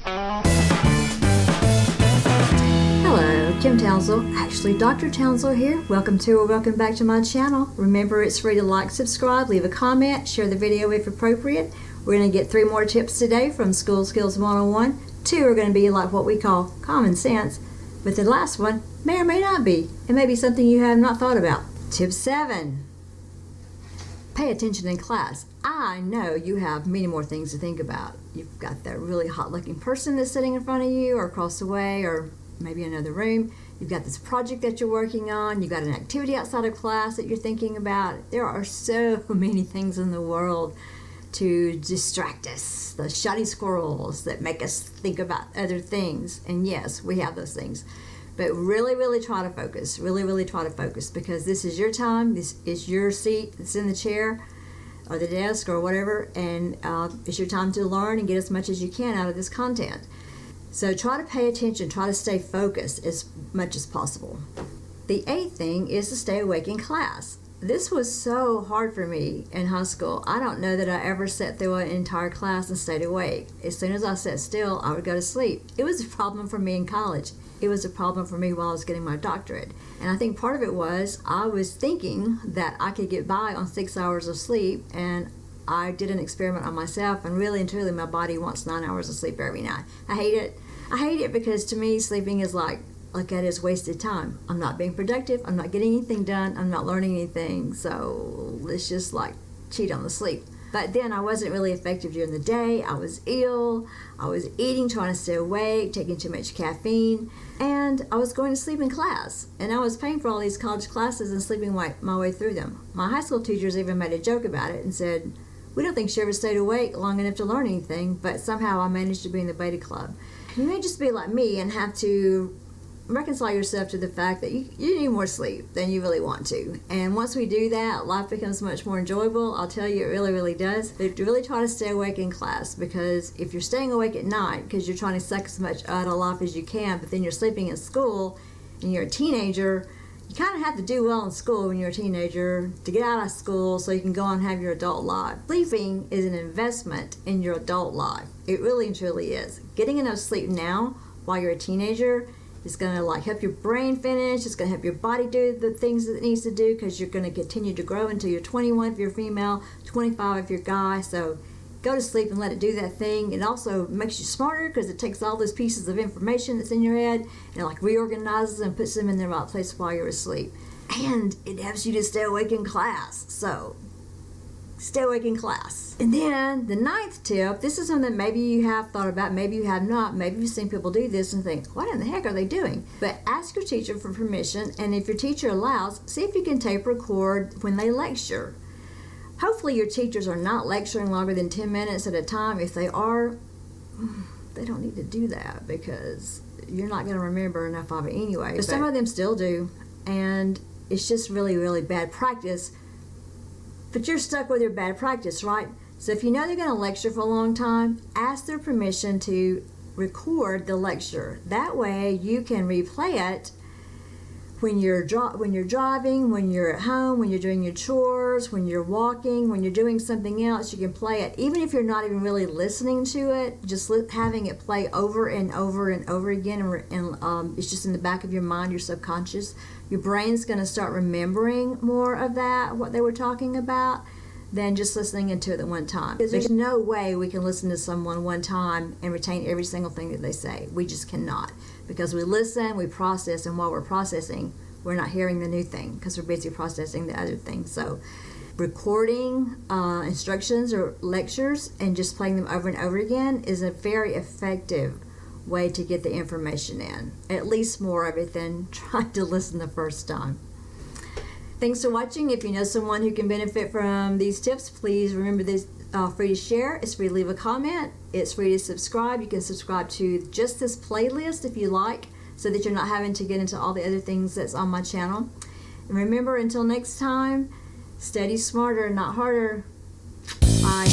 Hello, Kim Townsel, actually Dr. Townsel here. Welcome to or welcome back to my channel. Remember, it's free to like, subscribe, leave a comment, share the video if appropriate. We're going to get 3 more tips today from School Skills 101. 2 are going to be like what we call common sense, but the last one may or may not be. It may be something you have not thought about. Tip 7. Pay attention in class. I know you have many more things to think about. You've got that really hot looking person that's sitting in front of you or across the way or maybe another room. You've got this project that you're working on. You've got an activity outside of class that you're thinking about. There are so many things in the world to distract us. The shiny squirrels that make us think about other things. And yes, we have those things. But really try to focus. Really try to focus, because this is your time. This is your seat. It's in the chair or the desk or whatever. And it's your time to learn and get as much as you can out of this content. So try to pay attention, try to stay focused as much as possible. The 8th thing is to stay awake in class. This was so hard for me in high school. I don't know that I ever sat through an entire class and stayed awake. As soon as I sat still, I would go to sleep. It was a problem for me in college. It was a problem for me while I was getting my doctorate. And I think part of it was I was thinking that I could get by on 6 hours of sleep, and I did an experiment on myself, and really and truly my body wants 9 hours of sleep every night. I hate it. I hate it because to me sleeping is like that is wasted time. I'm not being productive. I'm not getting anything done. I'm not learning anything. So let's just cheat on the sleep. But then I wasn't really effective during the day. I was ill. I was eating, trying to stay awake, taking too much caffeine, and I was going to sleep in class. And I was paying for all these college classes and sleeping my way through them. My high school teachers even made a joke about it and said, "We don't think she ever stayed awake long enough to learn anything, but somehow I managed to be in the beta club." You may just be like me and have to reconcile yourself to the fact that you need more sleep than you really want to. And once we do that, life becomes much more enjoyable. I'll tell you, it really does. But really try to stay awake in class, because if you're staying awake at night because you're trying to suck as much out of life as you can, but then you're sleeping in school and you're a teenager, you kind of have to do well in school when you're a teenager to get out of school so you can go on and have your adult life. Sleeping is an investment in your adult life. It really and truly is. Getting enough sleep now while you're a teenager is going to help your brain finish. It's going to help your body do the things that it needs to do, because you're going to continue to grow until you're 21 if you're female, 25 if you're guy. So go to sleep and let it do that thing. It also makes you smarter because it takes all those pieces of information that's in your head and reorganizes and puts them in the right place while you're asleep. And it helps you to stay awake in class. So stay awake in class. And then the 9th tip, this is something that maybe you have thought about, maybe you have not, maybe you've seen people do this and think, what in the heck are they doing? But ask your teacher for permission, and if your teacher allows, see if you can tape record when they lecture. Hopefully your teachers are not lecturing longer than 10 minutes at a time. If they are, they don't need to do that, because you're not going to remember enough of it anyway. But some of them still do, and it's just really bad practice. But you're stuck with your bad practice, right? So if you know they're going to lecture for a long time, ask their permission to record the lecture. That way you can replay it when you're driving, when you're at home, when you're doing your chores, when you're walking, when you're doing something else. You can play it. Even if you're not even really listening to it, just having it play over and over and over again, and it's just in the back of your mind, your subconscious. Your brain's going to start remembering more of that, what they were talking about, than just listening into it at one time. Because there's no way we can listen to someone one time and retain every single thing that they say. We just cannot. Because we listen, we process, and while we're processing, we're not hearing the new thing because we're busy processing the other thing. So recording instructions or lectures and just playing them over and over again is a very effective way to get the information in. At least more of it than trying to listen the first time. Thanks for watching. If you know someone who can benefit from these tips, please remember this free to share. It's free to leave a comment. It's free to subscribe. You can subscribe to just this playlist if you like, so that you're not having to get into all the other things that's on my channel. And remember, until next time, study smarter, not harder. Bye.